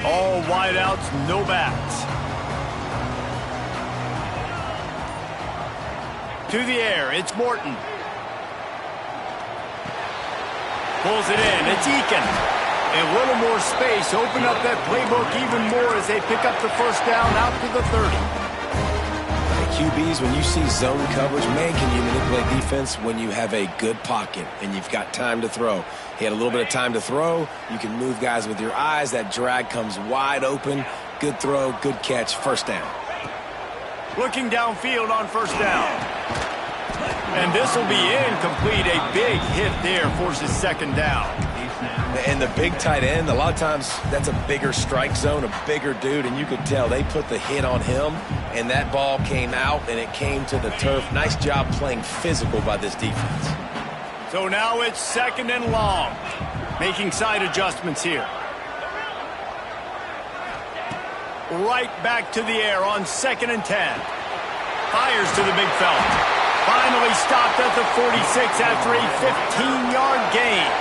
All wideouts, no backs. To the air, it's Morton. Pulls it in, it's Eakin. A little more space, open up that playbook even more as they pick up the first down out to the 30. QBs, when you see zone coverage, man, can you manipulate defense when you have a good pocket and you've got time to throw. He had a little bit of time to throw. You can move guys with your eyes. That drag comes wide open. Good throw, good catch, first down. Looking downfield on first down. And this will be incomplete. A big hit there forces second down. And the big tight end, a lot of times that's a bigger strike zone, a bigger dude, and you could tell they put the hit on him, and that ball came out, and it came to the turf. Nice job playing physical by this defense. So now it's second and long. Making side adjustments here. Right back to the air on 2nd and 10. Fires to the big fella. Finally stopped at the 46 after a 15-yard gain.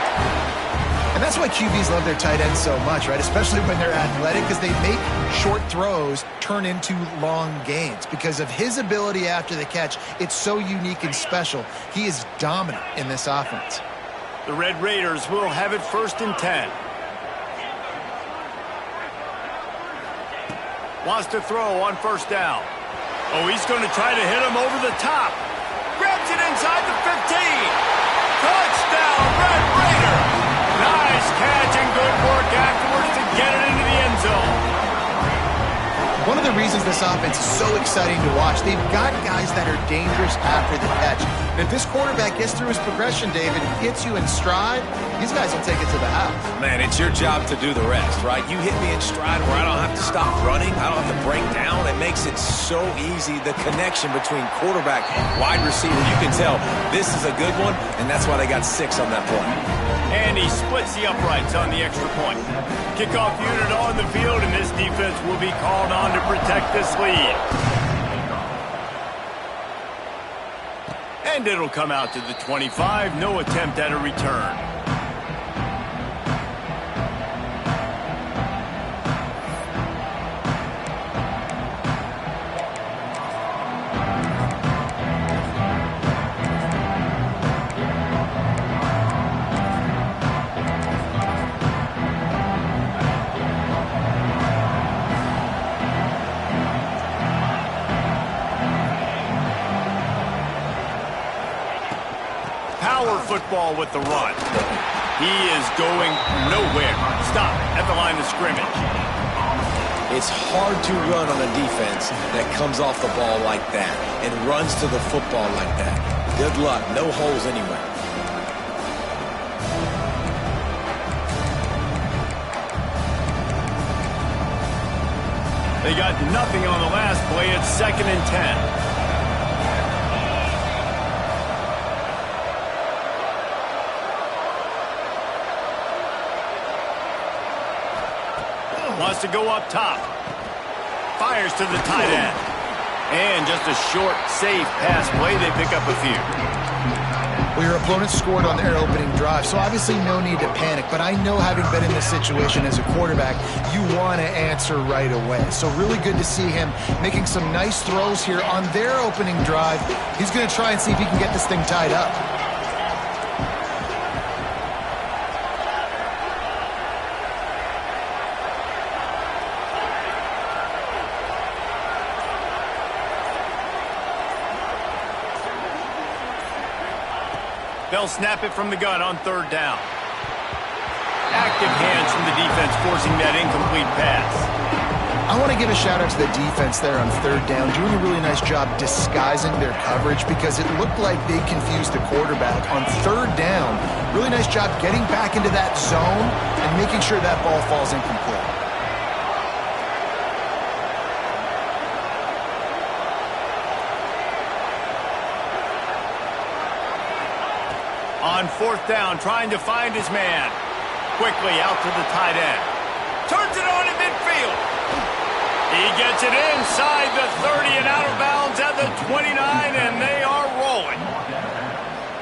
And that's why QBs love their tight ends so much, right? Especially when they're athletic, because they make short throws turn into long gains. Because of his ability after the catch, it's so unique and special. He is dominant in this offense. The Red Raiders will have it 1st and 10. Wants to throw on first down. Oh, he's going to try to hit him over the top. Grabs it inside the 15. Touchdown, Red Raider. Nice catch and good work afterwards to get it into the end zone. One of the reasons this offense is so exciting to watch, they've got guys that are dangerous after the catch. And if this quarterback gets through his progression, David, and hits you in stride, these guys will take it to the house. Man, it's your job to do the rest, right? You hit me in stride where I don't have to stop running. I don't have to break down. It makes it so easy, the connection between quarterback and wide receiver. You can tell this is a good one, and that's why they got 6 on that play. And he splits the uprights on the extra point. Kickoff unit on the field, and this defense will be called on to protect this lead. And it'll come out to the 25. No attempt at a return. Football with the run. He is going nowhere. Stop at the line of scrimmage. It's hard to run on a defense that comes off the ball like that and runs to the football like that. Good luck. No holes anyway. They got nothing on the last play. It's 2nd and 10. Wants to go up top. Fires to the tight end. And just a short, safe pass play. They pick up a few. Well, your opponent scored on their opening drive, so obviously no need to panic. But I know, having been in this situation as a quarterback, you want to answer right away. So really good to see him making some nice throws here on their opening drive. He's going to try and see if he can get this thing tied up. They'll snap it from the gun on 3rd down. Active hands from the defense forcing that incomplete pass. I want to give a shout out to the defense there on 3rd down, doing a really nice job disguising their coverage, because it looked like they confused the quarterback on 3rd down. Really nice job getting back into that zone and making sure that ball falls incomplete. On 4th down, trying to find his man. Quickly out to the tight end. Turns it on in midfield. He gets it inside the 30 and out of bounds at the 29, and they are rolling.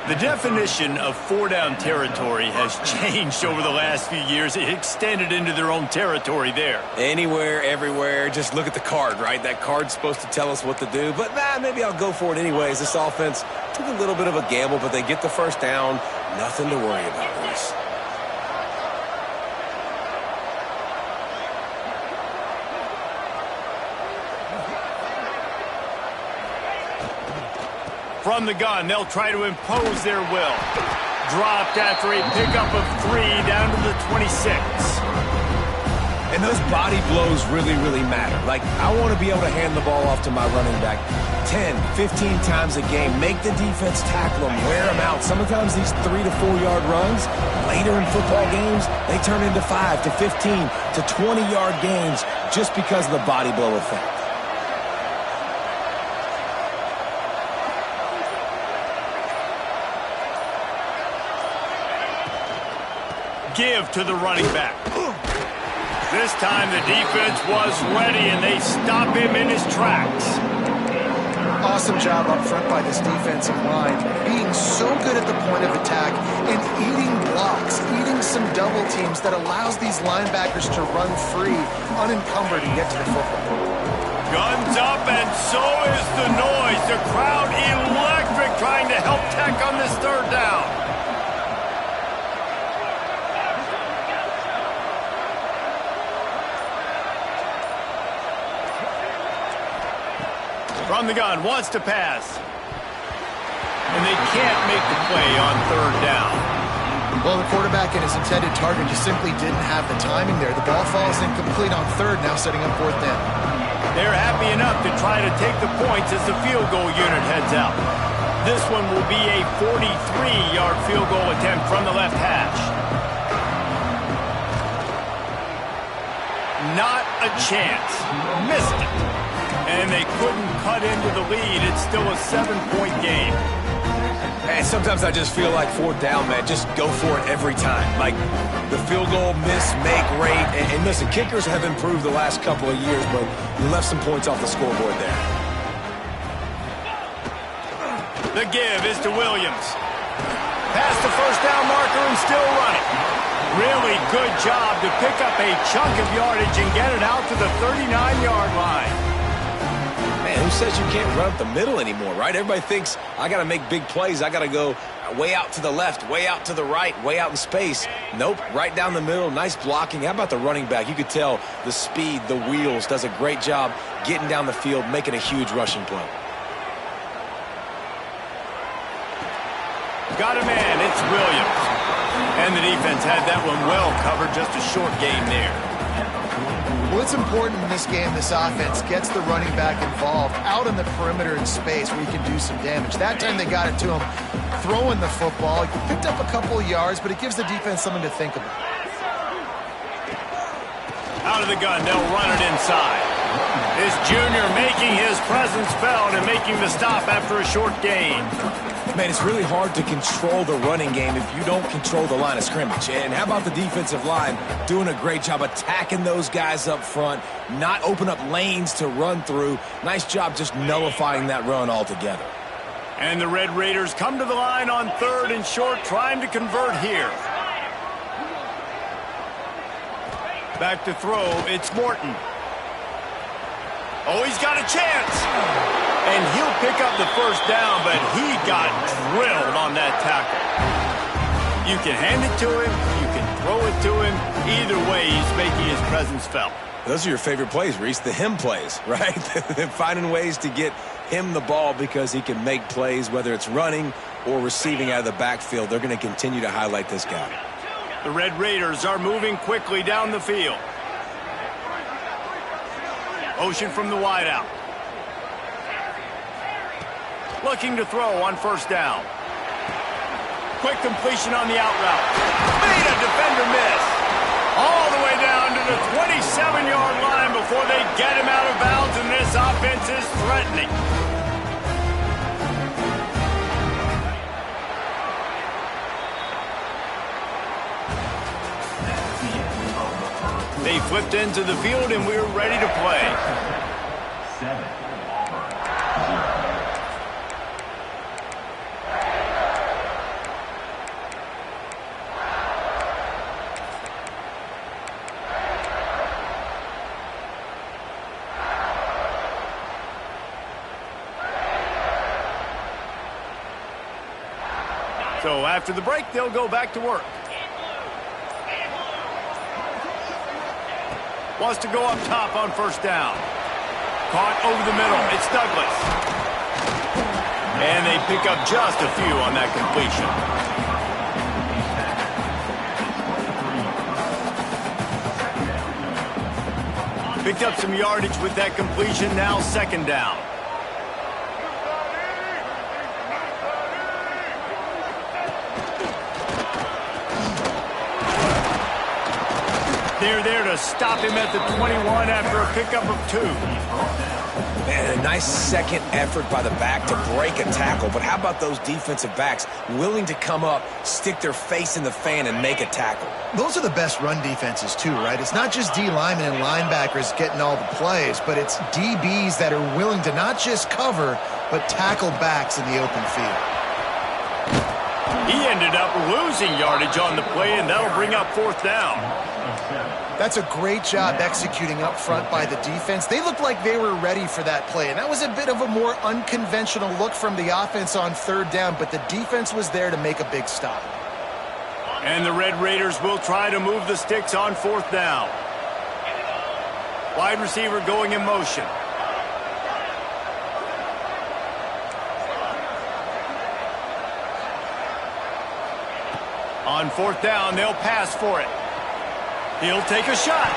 The definition of four-down territory has changed over the last few years. It extended into their own territory there. Anywhere, everywhere, just look at the card, right? That card's supposed to tell us what to do, but maybe I'll go for it anyways. This offense took a little bit of a gamble, but they get the first down. Nothing to worry about, Reese. From the gun, they'll try to impose their will. Dropped after a pickup of 3 down to the 26. And those body blows really, really matter. Like, I want to be able to hand the ball off to my running back 10, 15 times a game. Make the defense tackle them, wear them out. Sometimes these 3 to 4 yard runs, later in football games, they turn into 5 to 15 to 20 yard gains just because of the body blow effect. Give to the running back. This time the defense was ready and they stop him in his tracks. Awesome job up front by this defensive line, being so good at the point of attack and eating blocks, eating some double teams that allows these linebackers to run free, unencumbered, and get to the football. Guns up, and so is the noise. The crowd electric, trying to help Tech on this third down. From the gun, wants to pass. And they can't make the play on third down. Well, the quarterback and his intended target just simply didn't have the timing there. The ball falls incomplete on third, now setting up fourth down. They're happy enough to try to take the points as the field goal unit heads out. This one will be a 43-yard field goal attempt from the left hash. Not a chance. Missed it. And they couldn't cut into the lead. It's still a 7-point game. And sometimes I just feel like fourth down, man, just go for it every time. Like the field goal miss, make rate. And listen, kickers have improved the last couple of years, but you left some points off the scoreboard there. The give is to Williams. Past the first down marker and still running. Really good job to pick up a chunk of yardage and get it out to the 39-yard line. Man, who says you can't run up the middle anymore, right? Everybody thinks I got to make big plays. I got to go way out to the left, way out to the right, way out in space. Nope, right down the middle. Nice blocking. How about the running back? You could tell the speed, the wheels, does a great job getting down the field, making a huge rushing play. Got a man, it's Williams. And the defense had that one well covered, just a short gain there. Well, it's important in this game, this offense gets the running back involved out on the perimeter in space where he can do some damage. That time they got it to him throwing the football. He picked up a couple of yards, but it gives the defense something to think about. Out of the gun, they'll run it inside. This junior making his presence felt and making the stop after a short gain. Man, it's really hard to control the running game if you don't control the line of scrimmage. And how about the defensive line doing a great job attacking those guys up front, not open up lanes to run through. Nice job just nullifying that run altogether. And the Red Raiders come to the line on third and short, trying to convert here. Back to throw, it's Morton. Oh, he's got a chance. And he'll pick up the first down, but he got drilled on that tackle. You can hand it to him, you can throw it to him. Either way, he's making his presence felt. Those are your favorite plays, Reese, the him plays, right? Finding ways to get him the ball because he can make plays, whether it's running or receiving out of the backfield. They're going to continue to highlight this guy. The Red Raiders are moving quickly down the field. Motion from the wideout. Looking to throw on first down. Quick completion on the out route. Made a defender miss. All the way down to the 27-yard line before they get him out of bounds, and this offense is threatening. They flipped into the field, and we're ready to play. 7. So after the break, they'll go back to work. Wants to go up top on first down. Caught over the middle. It's Douglas. And they pick up just a few on that completion. Picked up some yardage with that completion. Now second down. They're there to stop him at the 21 after a pickup of 2. Man, a nice second effort by the back to break a tackle. But how about those defensive backs willing to come up, stick their face in the fan, and make a tackle? Those are the best run defenses, too, right? It's not just D linemen and linebackers getting all the plays, but it's DBs that are willing to not just cover, but tackle backs in the open field. He ended up losing yardage on the play, and that'll bring up fourth down. That's a great job executing up front by the defense. They looked like they were ready for that play, and that was a bit of a more unconventional look from the offense on third down, but the defense was there to make a big stop. And the Red Raiders will try to move the sticks on fourth down. Wide receiver going in motion. On fourth down, they'll pass for it. He'll take a shot.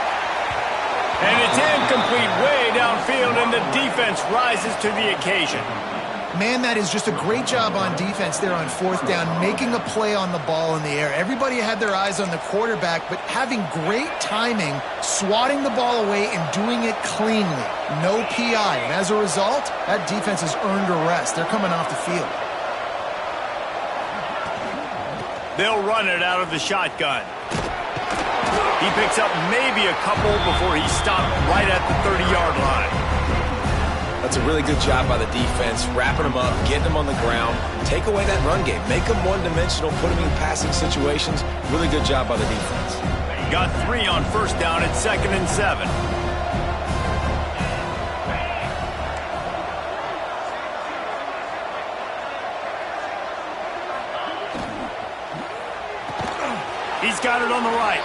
And it's incomplete way downfield, and the defense rises to the occasion. Man, that is just a great job on defense there on fourth down, making a play on the ball in the air. Everybody had their eyes on the quarterback, but having great timing, swatting the ball away and doing it cleanly. No PI. And as a result, that defense has earned a rest. They're coming off the field. They'll run it out of the shotgun. He picks up maybe a couple before he's stopped right at the 30-yard line. That's a really good job by the defense, wrapping them up, getting them on the ground, take away that run game, make them one-dimensional, put them in passing situations. Really good job by the defense. Got 3 on first down at 2nd and 7. He's got it on the right.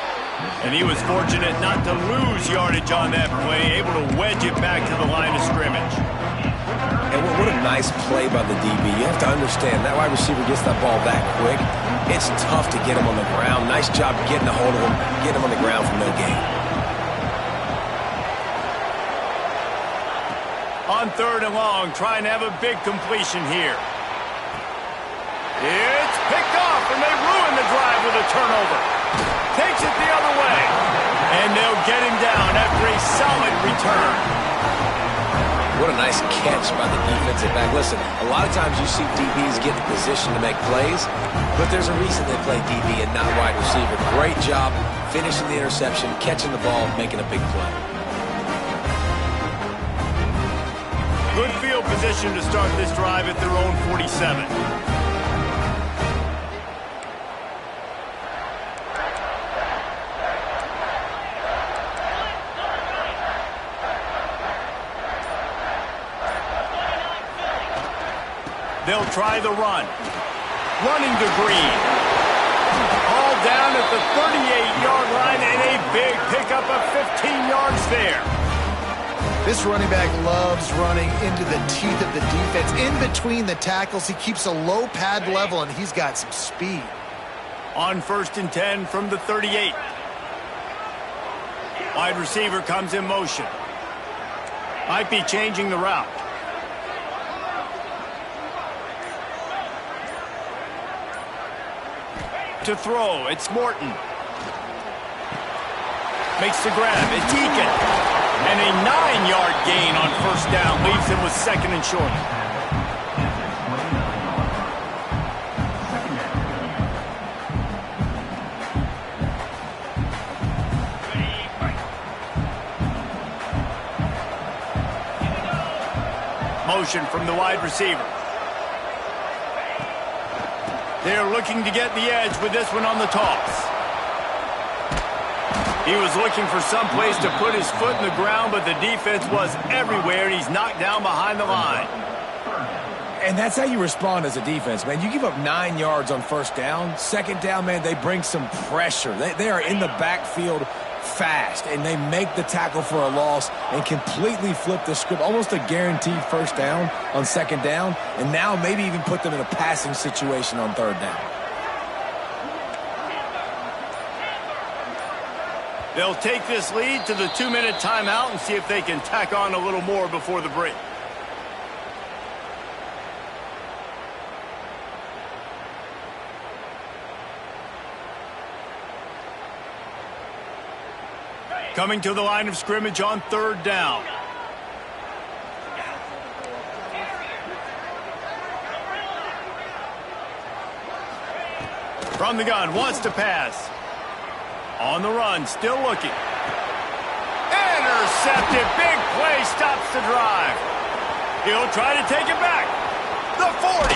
And he was fortunate not to lose yardage on that play, able to wedge it back to the line of scrimmage. And what a nice play by the DB. You have to understand, that wide receiver gets that ball that quick. It's tough to get him on the ground. Nice job getting a hold of him, getting him on the ground for no gain. On 3rd and long, trying to have a big completion here. It's picked off, and they ruin the drive with a turnover. Takes it the other way. And they'll get him down after a solid return. What a nice catch by the defensive back. Listen, a lot of times you see DBs get in position to make plays, but there's a reason they play DB and not wide receiver. Great job finishing the interception, catching the ball, making a big play. Good field position to start this drive at their own 47. They'll try the run. Running to Green. All down at the 38-yard line, and a big pickup of 15 yards there. This running back loves running into the teeth of the defense. In between the tackles, he keeps a low pad level, and he's got some speed. On 1st and 10 from the 38. Wide receiver comes in motion. Might be changing the route. To throw, it's Morton. Makes the grab, it's Eakin. And a 9-yard gain on first down leaves him with 2nd and short. Motion from the wide receiver. They're looking to get the edge with this one on the toss. He was looking for some place to put his foot in the ground, but the defense was everywhere, and he's knocked down behind the line. And that's how you respond as a defense, man. You give up 9 yards on first down. Second down, man, they bring some pressure. They are in the backfield fast, and they make the tackle for a loss and completely flip the script. Almost a guaranteed first down on second down, and now maybe even put them in a passing situation on third down. They'll take this lead to the 2-minute timeout and see if they can tack on a little more before the break. Coming to the line of scrimmage on third down. From the gun, wants to pass. On the run, still looking. Intercepted, big play, stops the drive. He'll try to take it back. The 40.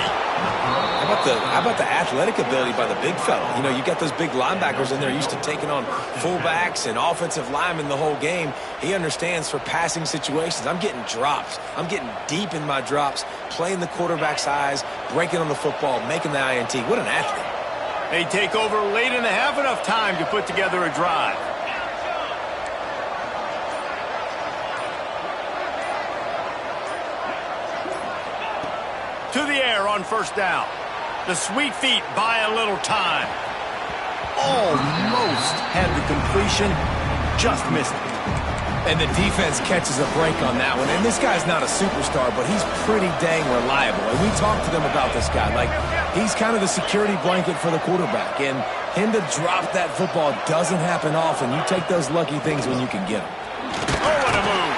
How about the athletic ability by the big fella? You know, you got those big linebackers in there used to taking on fullbacks and offensive linemen the whole game. He understands for passing situations. I'm getting drops. I'm getting deep in my drops, playing the quarterback's eyes, breaking on the football, making the INT. What an athlete. They take over late in the half, enough time to put together a drive. To the air on first down. The sweet feet buy a little time. Almost had the completion, just missed it. And the defense catches a break on that one. And this guy's not a superstar, but he's pretty dang reliable. And we talked to them about this guy. Like, he's kind of the security blanket for the quarterback. And him to drop that football doesn't happen often. You take those lucky things when you can get them. Oh, what a move.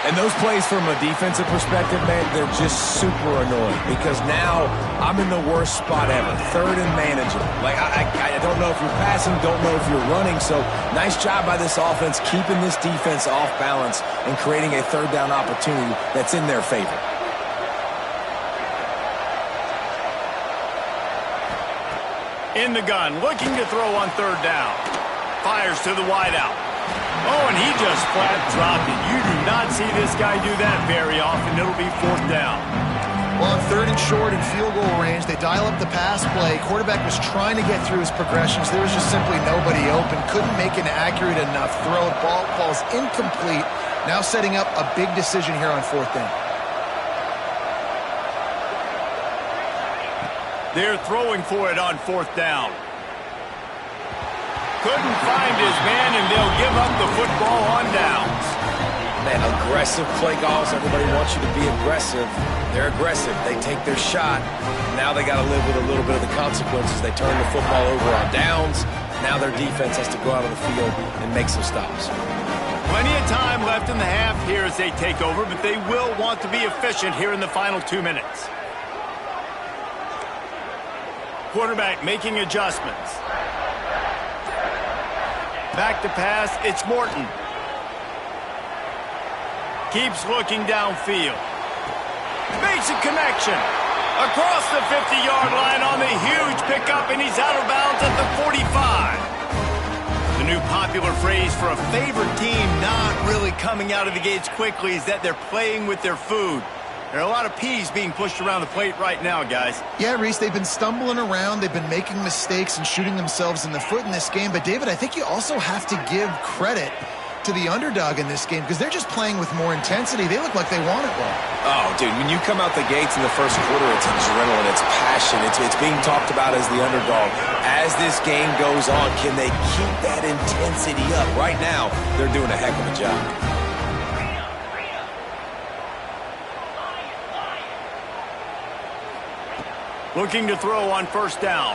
And those plays from a defensive perspective, man, they're just super annoying because now I'm in the worst spot ever, third and manageable. Like, I don't know if you're passing, don't know if you're running, so nice job by this offense keeping this defense off balance and creating a third down opportunity that's in their favor. In the gun, looking to throw on third down. Fires to the wideout. Oh, and he just flat dropped it. You do not see this guy do that very often. It'll be fourth down. Well, on third and short and field goal range, they dial up the pass play. Quarterback was trying to get through his progressions. There was just simply nobody open. Couldn't make an accurate enough throw. Ball falls incomplete. Now setting up a big decision here on fourth down. They're throwing for it on fourth down. Couldn't find his man, and they'll give up the football on downs. Man, aggressive play calls. Everybody wants you to be aggressive. They're aggressive. They take their shot. Now they got to live with a little bit of the consequences. They turn the football over on downs. Now their defense has to go out on the field and make some stops. Plenty of time left in the half here as they take over, but they will want to be efficient here in the final 2 minutes. Quarterback making adjustments. Back to pass, it's Morton. Keeps looking downfield. Makes a connection. Across the 50-yard line on the huge pickup, and he's out of bounds at the 45. The new popular phrase for a favorite team not really coming out of the gates quickly is that they're playing with their food. There are a lot of peas being pushed around the plate right now, guys. Yeah, Reese, they've been stumbling around. They've been making mistakes and shooting themselves in the foot in this game. But, David, I think you also have to give credit to the underdog in this game because they're just playing with more intensity. They look like they want it well. Oh, dude, when you come out the gates in the first quarter, it's adrenaline, it's passion, it's being talked about as the underdog. As this game goes on, can they keep that intensity up? Right now, they're doing a heck of a job. Looking to throw on first down.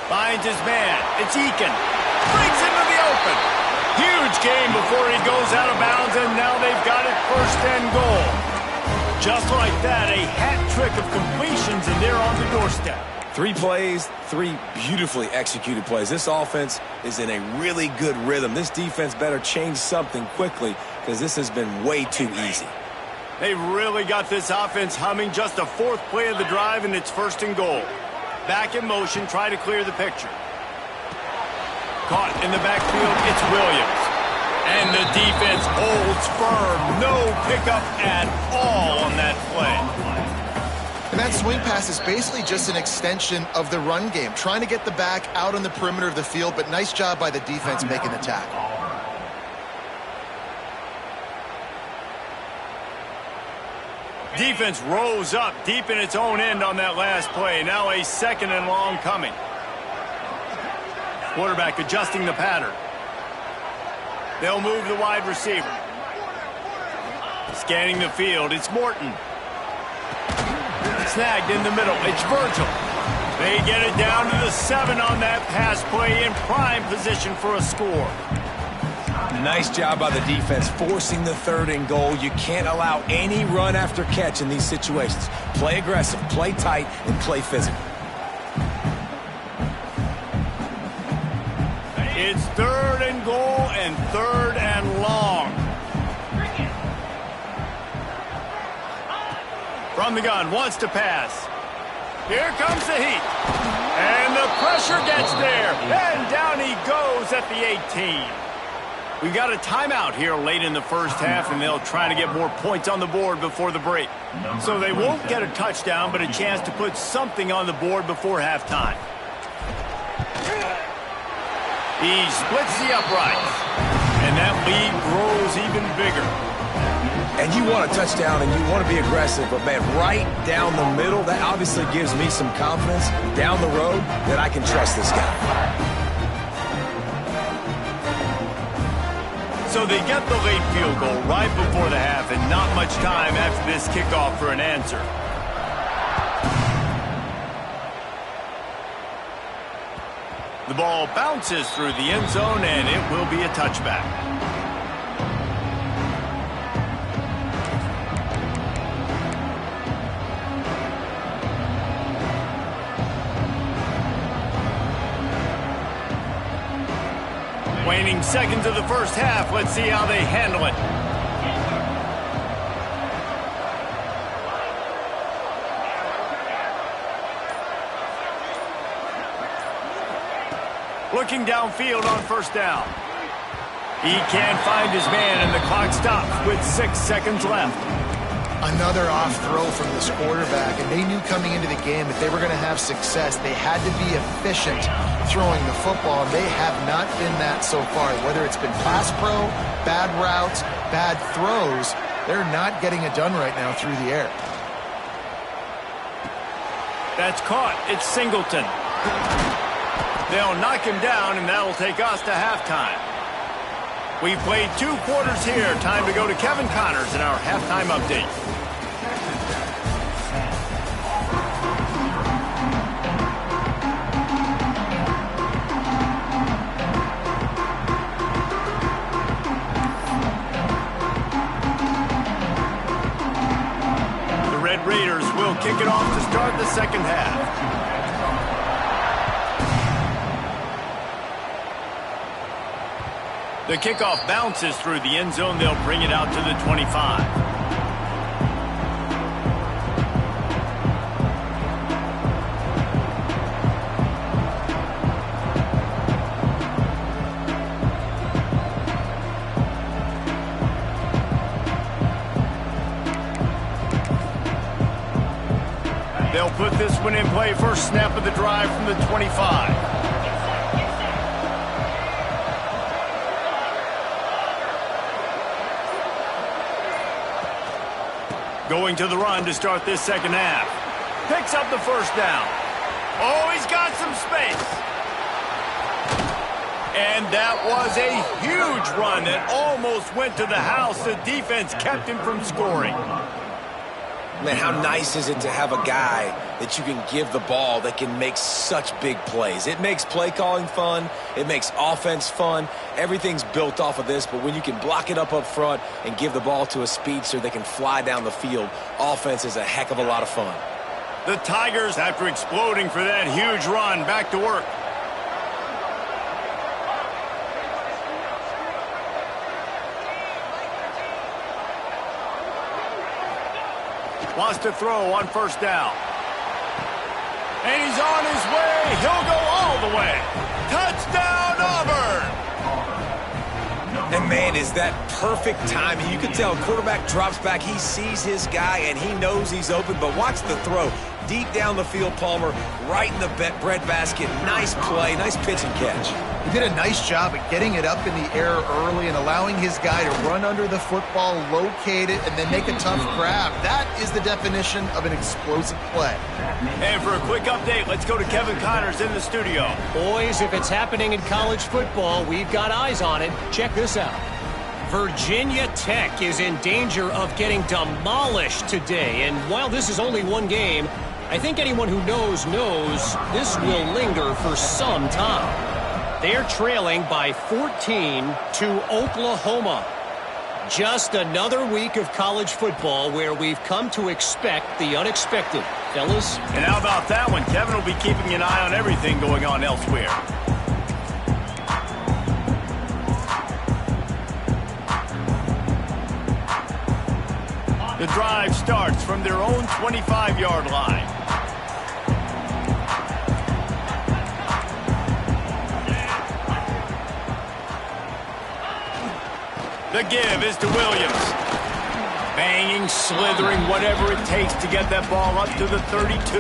Finds his man. It's Eakin. Breaks into the open. Huge game before he goes out of bounds, and now they've got it first and goal. Just like that, a hat trick of completions, and they're on the doorstep. 3 plays, 3 beautifully executed plays. This offense is in a really good rhythm. This defense better change something quickly because this has been way too easy. They've really got this offense humming. Just a 4th play of the drive, and it's first and goal. Back in motion, try to clear the picture. Caught in the backfield, it's Williams. And the defense holds firm. No pickup at all on that play. And that swing pass is basically just an extension of the run game, trying to get the back out on the perimeter of the field, but nice job by the defense making the tackle. Defense rose up deep in its own end on that last play. Now a 2nd and long coming. Quarterback adjusting the pattern. They'll move the wide receiver. Scanning the field, it's Morton. Snagged in the middle, it's Virgil. They get it down to the 7 on that pass play, in prime position for a score. Nice job by the defense forcing the 3rd and goal. You can't allow any run after catch in these situations. Play aggressive, play tight, and play physical. It's 3rd and goal and 3rd and long. From the gun, wants to pass. Here comes the heat. And the pressure gets there. And down he goes at the 18. We've got a timeout here late in the first half, and they'll try to get more points on the board before the break. So they won't get a touchdown, but a chance to put something on the board before halftime. He splits the uprights, and that lead grows even bigger. And you want a touchdown, and you want to be aggressive, but, man, right down the middle, that obviously gives me some confidence down the road that I can trust this guy. So they get the late field goal right before the half, and not much time after this kickoff for an answer. The ball bounces through the end zone, and it will be a touchback. Waning seconds of the first half. Let's see how they handle it. Looking downfield on 1st down. He can't find his man, and the clock stops with 6 seconds left. Another off throw from this quarterback, and they knew coming into the game that they were going to have success. They had to be efficient throwing the football, and they have not been that so far. Whether it's been pass pro, bad routes, bad throws, they're not getting it done right now through the air. That's caught. It's Singleton. They'll knock him down, and that'll take us to halftime. We've played 2 quarters here. Time to go to Kevin Connors in our halftime update. The Red Raiders will kick it off to start the second half. The kickoff bounces through the end zone. They'll bring it out to the 25. They'll put this one in play. First snap of the drive from the 25. Going to the run to start this second half. Picks up the first down. Oh, he's got some space. And that was a huge run that almost went to the house. The defense kept him from scoring. Man, how nice is it to have a guy that you can give the ball that can make such big plays. It makes play calling fun. It makes offense fun. Everything's built off of this, but when you can block it up front and give the ball to a speedster that can fly down the field, offense is a heck of a lot of fun. The Tigers, after exploding for that huge run, back to work. Wants to throw on first down. And he's on his way. He'll go all the way. Touchdown, Auburn! And, man, is that perfect timing. You can tell quarterback drops back. He sees his guy, and he knows he's open. But watch the throw. Deep down the field, Palmer, right in the breadbasket. Nice play, nice pitch and catch. He did a nice job at getting it up in the air early and allowing his guy to run under the football, locate it, and then make a tough grab. That is the definition of an explosive play. And for a quick update, let's go to Kevin Connors in the studio. Boys, if it's happening in college football, we've got eyes on it. Check this out. Virginia Tech is in danger of getting demolished today. And while this is only one game, I think anyone who knows this will linger for some time. They're trailing by 14 to Oklahoma. Just another week of college football where we've come to expect the unexpected. Fellas? And how about that one? Kevin will be keeping an eye on everything going on elsewhere. The drive starts from their own 25-yard line. The give is to Williams. Banging, slithering, whatever it takes to get that ball up to the 32.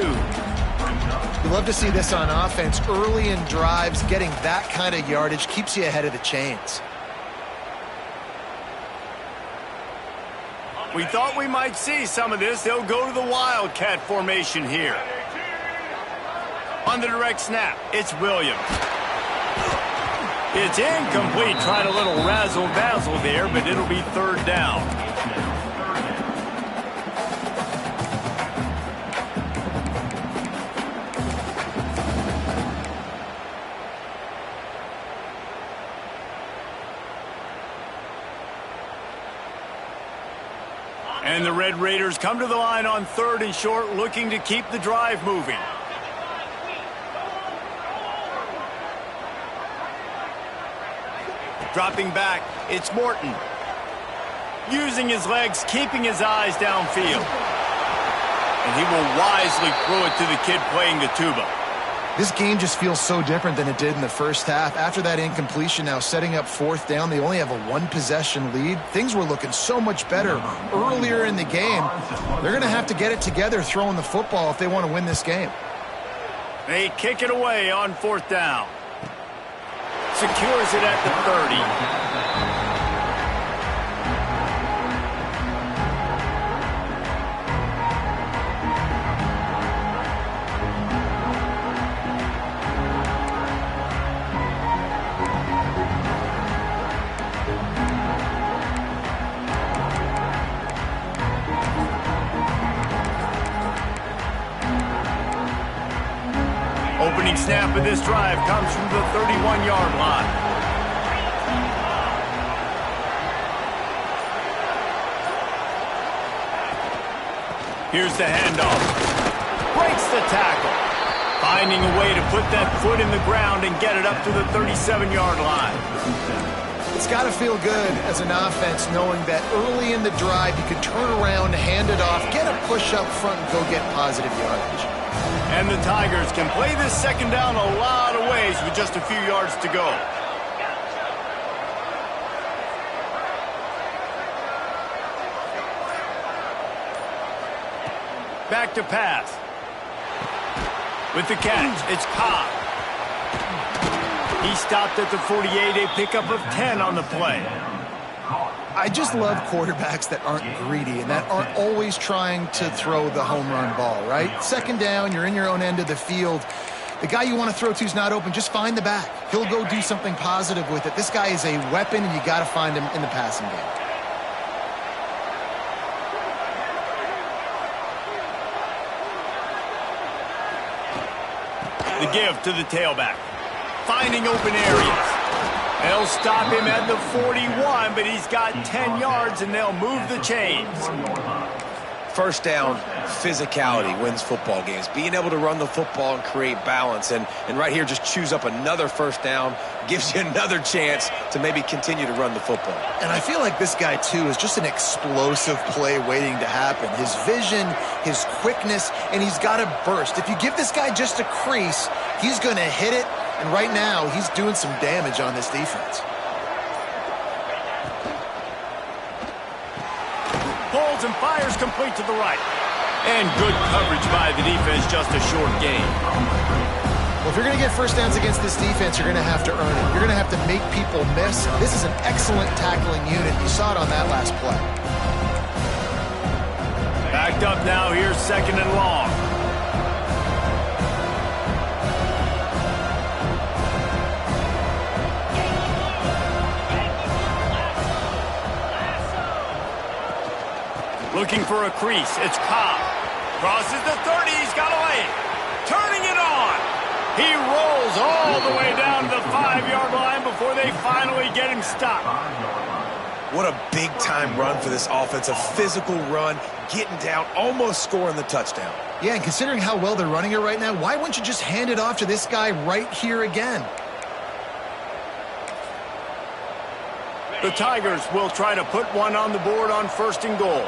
You love to see this on offense. Early in drives, getting that kind of yardage keeps you ahead of the chains. We thought we might see some of this. They'll go to the Wildcat formation here. On the direct snap, it's Williams. It's incomplete. Tried a little razzle-dazzle there, but it'll be third down. And the Red Raiders come to the line on 3rd and short, looking to keep the drive moving. Dropping back, it's Morton. Using his legs, keeping his eyes downfield. And he will wisely throw it to the kid playing the tuba. This game just feels so different than it did in the first half. After that incompletion, now setting up 4th down, they only have a 1-possession lead. Things were looking so much better earlier in the game. They're going to have to get it together throwing the football if they want to win this game. They kick it away on 4th down. Secures it at the 30. Opening snap of this drive comes from the 31-yard line. Here's the handoff. Breaks the tackle. Finding a way to put that foot in the ground and get it up to the 37-yard line. It's got to feel good as an offense knowing that early in the drive you can turn around, hand it off, get a push up front, and go get positive yardage. And the Tigers can play this second down a lot of ways with just a few yards to go. Back to pass. With the catch, it's Ncaa. He stopped at the 48, a pickup of 10 on the play. I just love quarterbacks that aren't greedy and that aren't always trying to throw the home run ball, right? Second down, you're in your own end of the field. The guy you want to throw to is not open. Just find the back. He'll go do something positive with it. This guy is a weapon, and you got to find him in the passing game. The give to the tailback. Finding open areas. They'll stop him at the 41, but he's got 10 yards, and they'll move the chains. First down, physicality wins football games. Being able to run the football and create balance. And right here, just choose up another first down, gives you another chance to maybe continue to run the football. And I feel like this guy, too, is just an explosive play waiting to happen. His vision, his quickness, and he's got a burst. If you give this guy just a crease, he's going to hit it. And right now, he's doing some damage on this defense. and fires complete to the right. And good coverage by the defense, just a short gain. Well, if you're going to get first downs against this defense, you're going to have to earn it. You're going to have to make people miss. This is an excellent tackling unit. You saw it on that last play. Backed up now, here's 2nd and long. Looking for a crease, it's Ncaa. Crosses the 30, he's got a lane. Turning it on. He rolls all the way down to the 5-yard line before they finally get him stopped. What a big-time run for this offense. A physical run, getting down, almost scoring the touchdown. Yeah, and considering how well they're running it right now, why wouldn't you just hand it off to this guy right here again? The Tigers will try to put one on the board on 1st and goal.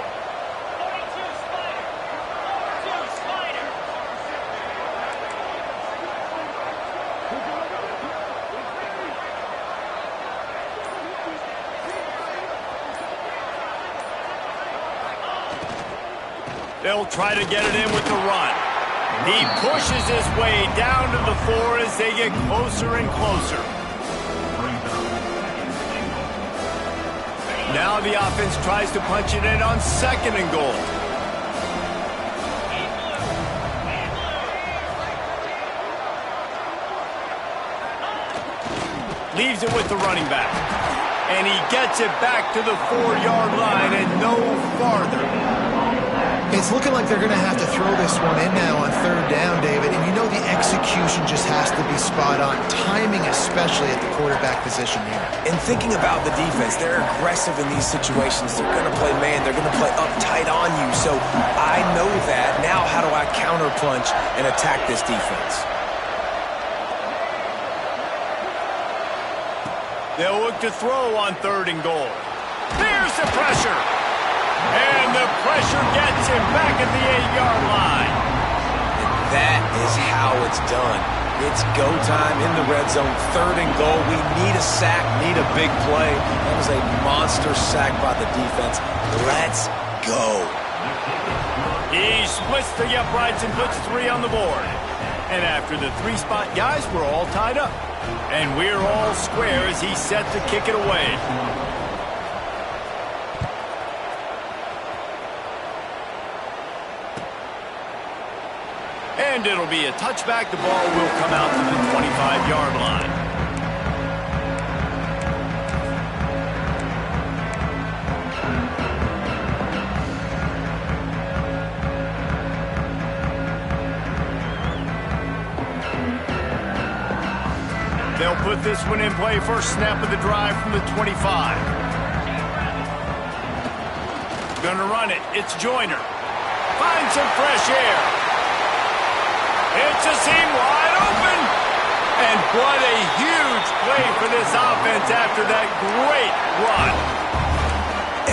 They'll try to get it in with the run. He pushes his way down to the 4 as they get closer and closer. Now the offense tries to punch it in on 2nd and goal. Leaves it with the running back. And he gets it back to the 4-yard line and no farther. It's looking like they're going to have to throw this one in now on 3rd down, David. And you know the execution just has to be spot on. Timing especially at the quarterback position here. And thinking about the defense, they're aggressive in these situations. They're going to play man. They're going to play up tight on you. So I know that. Now how do I counterpunch and attack this defense? They'll look to throw on 3rd and goal. There's the pressure. And the pressure gets him back at the 8-yard line. And that is how it's done. It's go time in the red zone. 3rd and goal. We need a sack, need a big play. That was a monster sack by the defense. Let's go. He splits the uprights and puts 3 on the board. And after the 3-spot, guys, we're all tied up. And we're all square as he's set to kick it away. And it'll be a touchback. The ball will come out to the 25-yard line. They'll put this one in play. First snap of the drive from the 25. Gonna run it. It's Joyner. Finds some fresh air. It's a seam wide open. And what a huge play for this offense after that great run.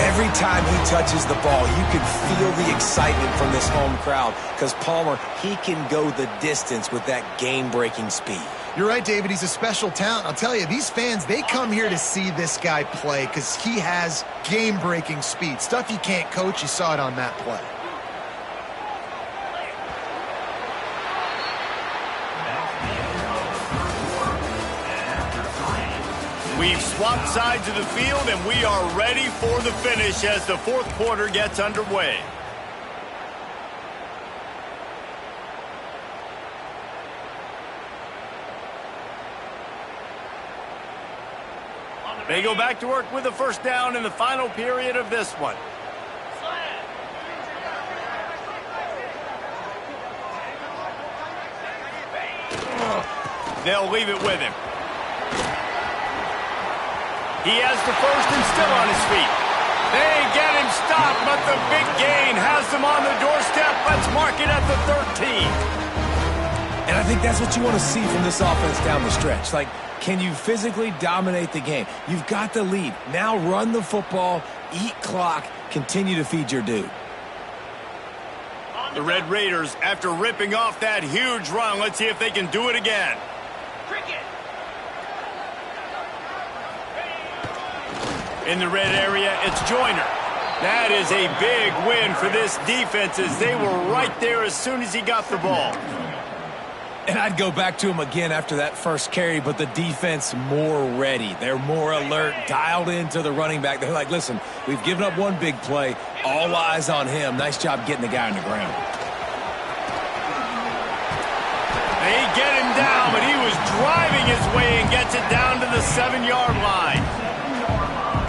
Every time he touches the ball, you can feel the excitement from this home crowd because Palmer, he can go the distance with that game-breaking speed. You're right, David. He's a special talent. I'll tell you, these fans, they come here to see this guy play because he has game-breaking speed. Stuff you can't coach. You saw it on that play. We've swapped sides of the field, and we are ready for the finish as the 4th quarter gets underway. They go back to work with the first down in the final period of this one. They'll leave it with him. He has the first and still on his feet. They get him stopped, but the big gain has them on the doorstep. Let's mark it at the 13. And I think that's what you want to see from this offense down the stretch. Like, can you physically dominate the game? You've got the lead. Now run the football, eat clock, continue to feed your dude. The Red Raiders, after ripping off that huge run, let's see if they can do it again. In the red area, it's Joyner. That is a big win for this defense as they were right there as soon as he got the ball. And I'd go back to him again after that first carry, but the defense more ready. They're more alert, dialed into the running back. They're like, listen, we've given up one big play. All eyes on him. Nice job getting the guy on the ground. They get him down, but he was driving his way and gets it down to the 7-yard line.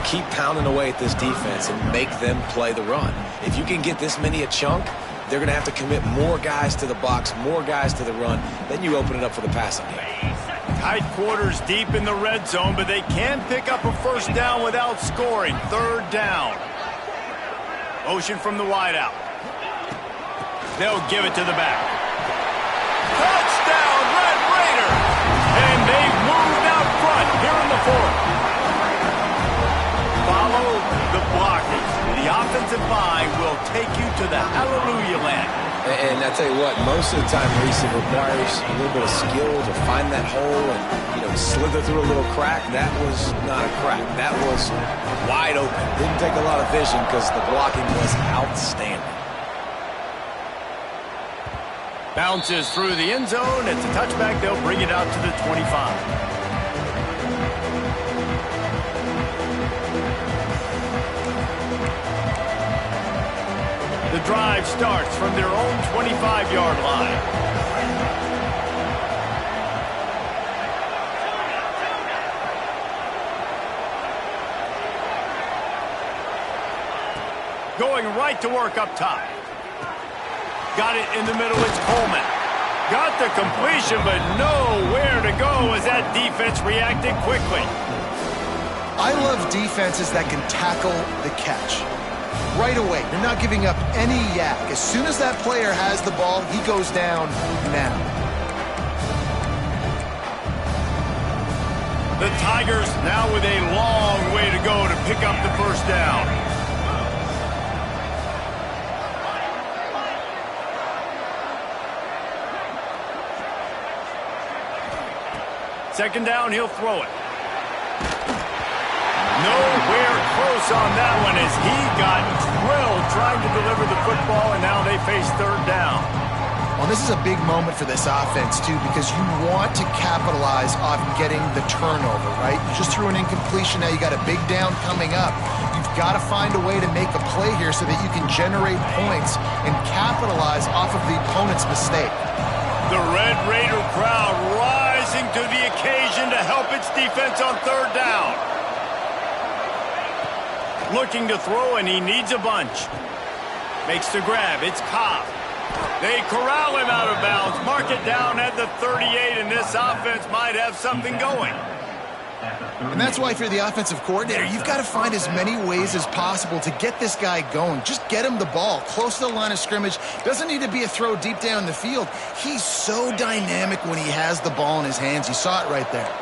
Keep pounding away at this defense and make them play the run. If you can get this many a chunk, they're going to have to commit more guys to the box, more guys to the run. Then you open it up for the passing game. Tight quarters deep in the red zone, but they can pick up a first down without scoring. 3rd down. Motion from the wideout. They'll give it to the back. Touchdown, Red Raider! And they've moved out front here in the 4th. Follow the blockers. The offensive line will take you to the hallelujah land. And I tell you what, most of the time, Reese, it requires a little bit of skill to find that hole and, slither through a little crack. That was not a crack. That was wide open. Didn't take a lot of vision because the blocking was outstanding. Bounces through the end zone. It's a touchback. They'll bring it out to the 25. The drive starts from their own 25-yard line. Going right to work up top. Got it in the middle, it's Coleman. Got the completion, but nowhere to go as that defense reacted quickly. I love defenses that can tackle the catch. Right away, they're not giving up any yak. As soon as that player has the ball, he goes down now. The Tigers now with a long way to go to pick up the first down. Second down, he'll throw it. Nowhere close on that one as he got drilled trying to deliver the football, and now they face 3rd down. Well, this is a big moment for this offense, too, because you want to capitalize off getting the turnover, right? You just threw an incompletion. Now you got a big down coming up. You've got to find a way to make a play here so that you can generate points and capitalize off of the opponent's mistake. The Red Raider crowd rising to the occasion to help its defense on 3rd down. Looking to throw, and he needs a bunch. Makes the grab. It's Ncaa. They corral him out of bounds. Mark it down at the 38, and this offense might have something going. And that's why if you're the offensive coordinator, you've got to find as many ways as possible to get this guy going. Just get him the ball close to the line of scrimmage. Doesn't need to be a throw deep down the field. He's so dynamic when he has the ball in his hands. You saw it right there.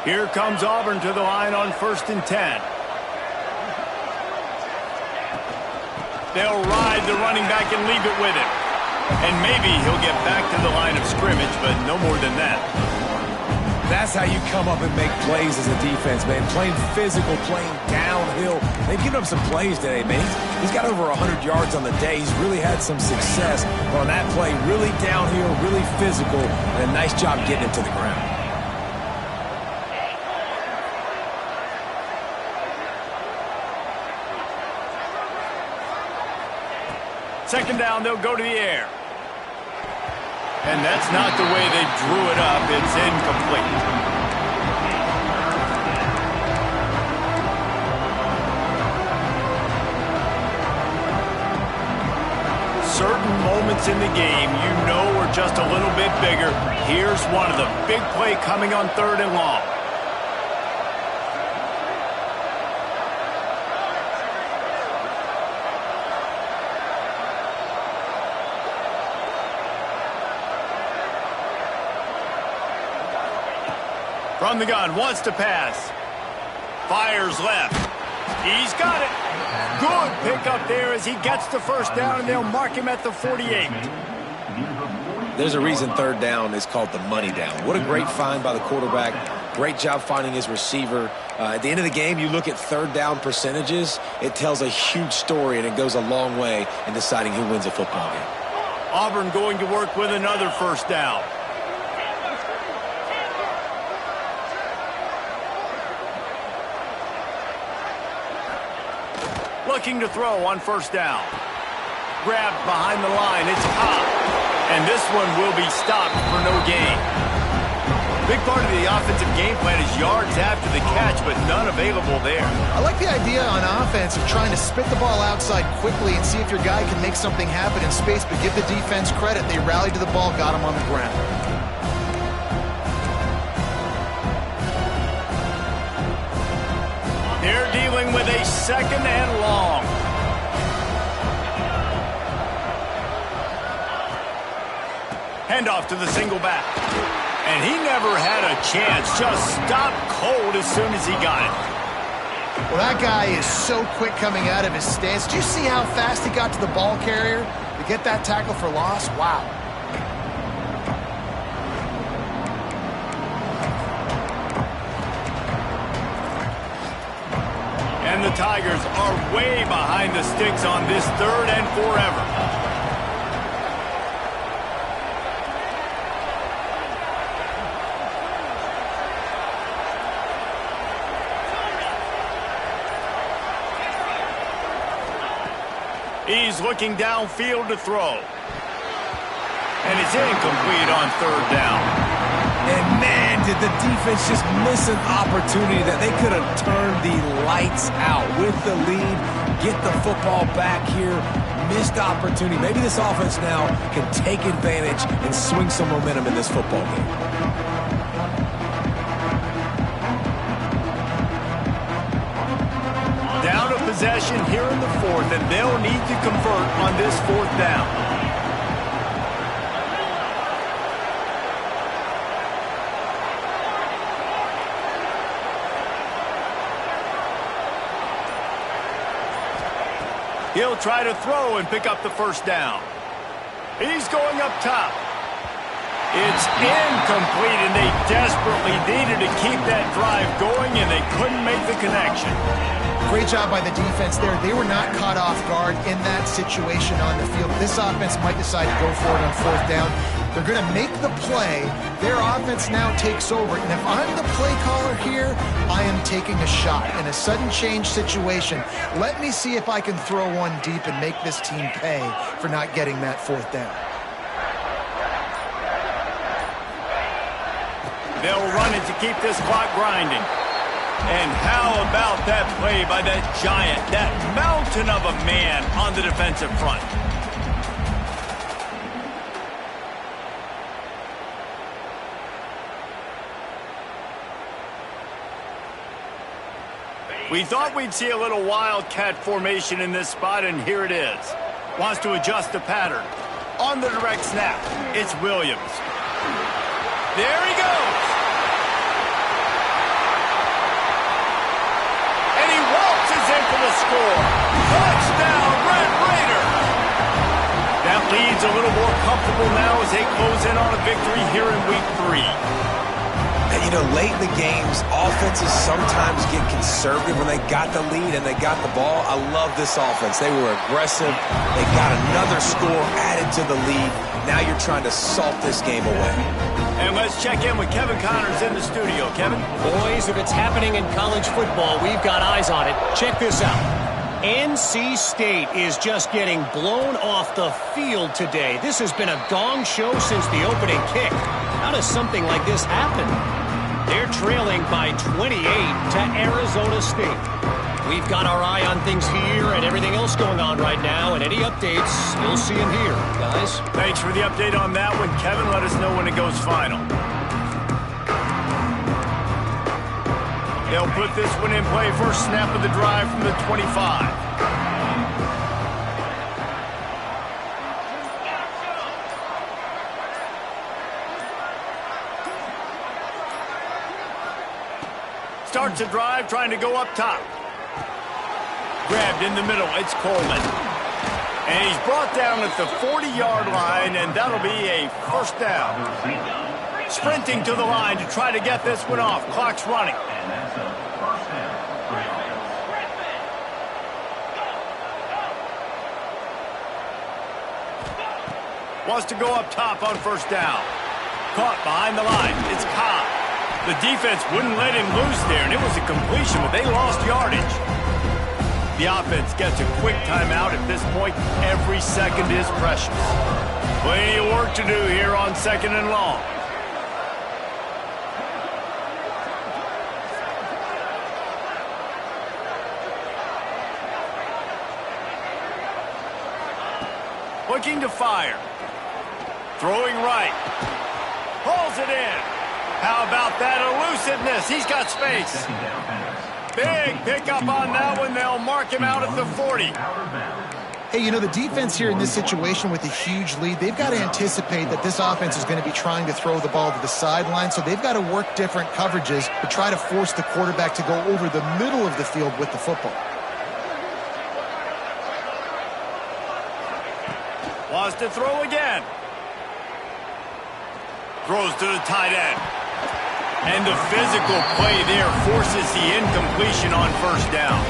Here comes Auburn to the line on 1st and 10. They'll ride the running back and leave it with him. And maybe he'll get back to the line of scrimmage, but no more than that. That's how you come up and make plays as a defense, man. Playing physical, playing downhill. They've given up some plays today, man. He's got over 100 yards on the day. He's really had some success. But on that play, really downhill, really physical, and a nice job getting it to the ground. Second down, they'll go to the air. And that's not the way they drew it up. It's incomplete. Certain moments in the game you know are just a little bit bigger. Here's one of them. Big play coming on 3rd and long. From the gun, wants to pass. Fires left. He's got it. Good pickup there as he gets the first down, and they'll mark him at the 48. There's a reason 3rd down is called the money down. What a great find by the quarterback. Great job finding his receiver. At the end of the game, you look at third down percentages. It tells a huge story, and it goes a long way in deciding who wins a football game. Auburn going to work with another first down. Looking to throw on first down. Grabbed behind the line. It's Ncaa. And this one will be stopped for no gain. Big part of the offensive game plan is yards after the catch, but none available there. I like the idea on offense of trying to spit the ball outside quickly and see if your guy can make something happen in space, but give the defense credit. They rallied to the ball, got him on the ground. They're dealing with a second and long. Handoff to the single back. And he never had a chance. Just stopped cold as soon as he got it. Well, that guy is so quick coming out of his stance. Do you see how fast he got to the ball carrier to get that tackle for loss? Wow. And the Tigers are way behind the sticks on this third and forever. He's looking downfield to throw. And it's incomplete on third down. And man, did the defense just miss an opportunity that they could have turned the lights out with the lead, get the football back here. Missed opportunity. Maybe this offense now can take advantage and swing some momentum in this football game. Down to possession here in the fourth, and they'll need to convert on this fourth down. He'll try to throw and pick up the first down. He's going up top. It's incomplete, and they desperately needed to keep that drive going, and they couldn't make the connection. Great job by the defense there. They were not caught off guard in that situation on the field. This offense might decide to go for it on fourth down. They're going to make the play. Their offense now takes over. And if I'm the play caller here, I am taking a shot in a sudden change situation. Let me see if I can throw one deep and make this team pay for not getting that fourth down. They'll run it to keep this clock grinding. And how about that play by that giant, that mountain of a man on the defensive front? We thought we'd see a little wildcat formation in this spot, and here it is. Wants to adjust the pattern. On the direct snap, it's Williams. There he goes. And he waltzes in for the score. Touchdown, Red Raider. That lead's a little more comfortable now as they close in on a victory here in Week 3. And, you know, late in the games, offenses sometimes get conservative when they got the lead and they got the ball. I love this offense. They were aggressive. They got another score added to the lead. Now you're trying to salt this game away. And let's check in with Kevin Connors in the studio. Kevin? Boys, if it's happening in college football, we've got eyes on it. Check this out. NC State is just getting blown off the field today. This has been a gong show since the opening kick. How does something like this happen? They're trailing by 28 to Arizona State. We've got our eye on things here and everything else going on right now, and any updates, you'll see them here, guys. Thanks for the update on that one, Kevin. Let us know when it goes final. They'll put this one in play. First snap of the drive from the 25. Starts a drive, trying to go up top. Grabbed in the middle, it's Coleman. And he's brought down at the 40-yard line, and that'll be a first down. Sprinting to the line to try to get this one off. Clock's running. Wants to go up top on first down. Caught behind the line. It's Ncaa. The defense wouldn't let him loose there, and it was a completion, but they lost yardage. The offense gets a quick timeout. At this point, every second is precious. Plenty of work to do here on 2nd and long. Looking to fire. Throwing right. Pulls it in. How about that elusiveness? He's got space. Big pickup on that one. They'll mark him out at the 40. Hey, you know, the defense here in this situation with a huge lead, they've got to anticipate that this offense is going to be trying to throw the ball to the sideline, so they've got to work different coverages to try to force the quarterback to go over the middle of the field with the football. Wants to throw again. Throws to the tight end. And the physical play there forces the incompletion on first down.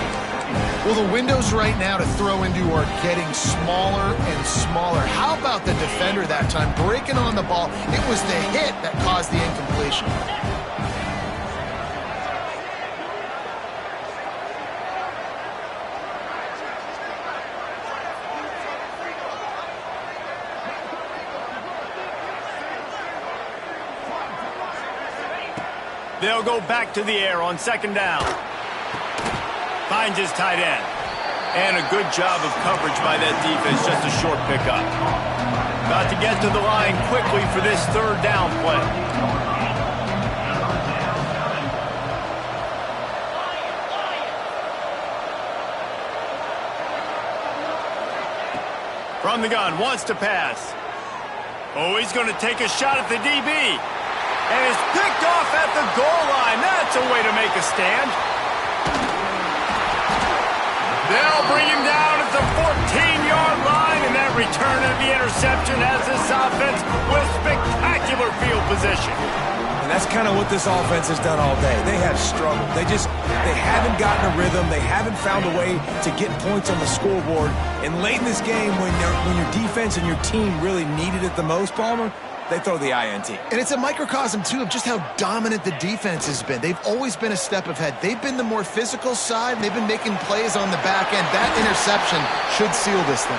Well, the windows right now to throw into are getting smaller and smaller. How about the defender that time breaking on the ball? It was the hit that caused the incompletion. They'll go back to the air on 2nd down. Finds his tight end. And a good job of coverage by that defense. Just a short pickup. About to get to the line quickly for this 3rd down play. From the gun, wants to pass. Oh, he's going to take a shot at the DB. And is picked off at the goal line. That's a way to make a stand. They'll bring him down at the 14-yard line, and that return of the interception has this offense with spectacular field position. And that's kind of what this offense has done all day. They have struggled. They haven't gotten a rhythm. They haven't found a way to get points on the scoreboard. And late in this game, when your defense and your team really needed it the most, Palmer, they throw the INT. And it's a microcosm, too, of just how dominant the defense has been. They've always been a step ahead. They've been the more physical side. They've been making plays on the back end. That interception should seal this thing.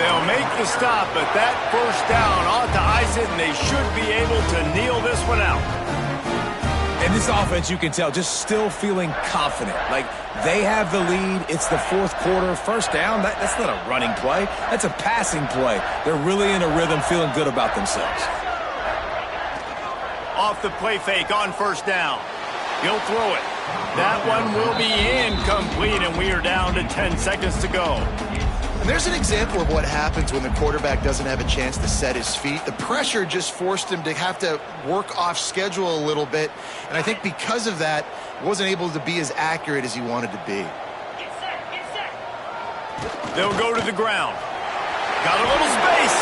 They'll make the stop, but that first down ought to ice it, and they should be able to kneel this one out. And this offense, you can tell, just still feeling confident. Like, they have the lead. It's the 4th quarter. First down, that's not a running play. That's a passing play. They're really in a rhythm, feeling good about themselves. Off the play fake on first down. He'll throw it. That one will be incomplete, and we are down to 10 seconds to go. And there's an example of what happens when the quarterback doesn't have a chance to set his feet. The pressure just forced him to have to work off schedule a little bit. And I think because of that, wasn't able to be as accurate as he wanted to be. They'll go to the ground. Got a little space.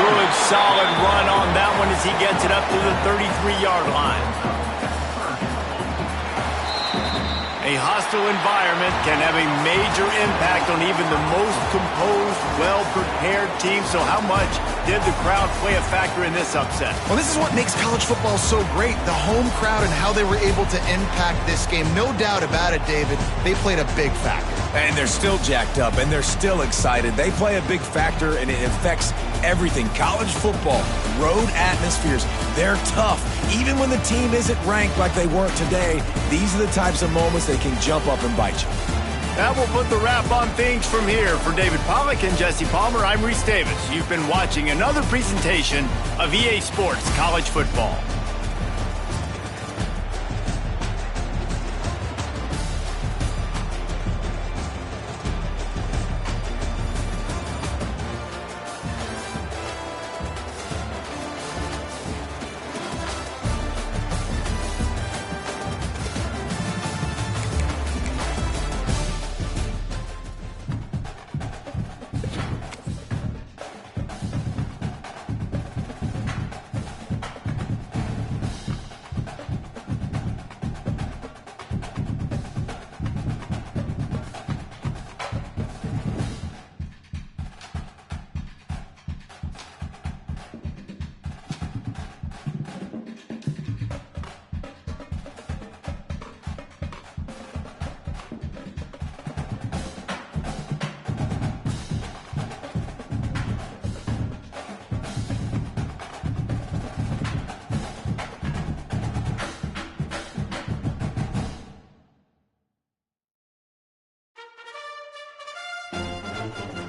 Good, solid run on that one as he gets it up to the 33-yard line. A hostile environment can have a major impact on even the most composed, well-prepared team. So how much did the crowd play a factor in this upset? Well, this is what makes college football so great. The home crowd and how they were able to impact this game. No doubt about it, David. They played a big factor. And they're still jacked up, and they're still excited. They play a big factor, and it affects everything. College football, road atmospheres, they're tough. Even when the team isn't ranked like they weren't today, these are the types of moments that can jump up and bite you. That will put the wrap on things from here. For David Pollack and Jesse Palmer, I'm Reese Davis. You've been watching another presentation of EA Sports College Football. it.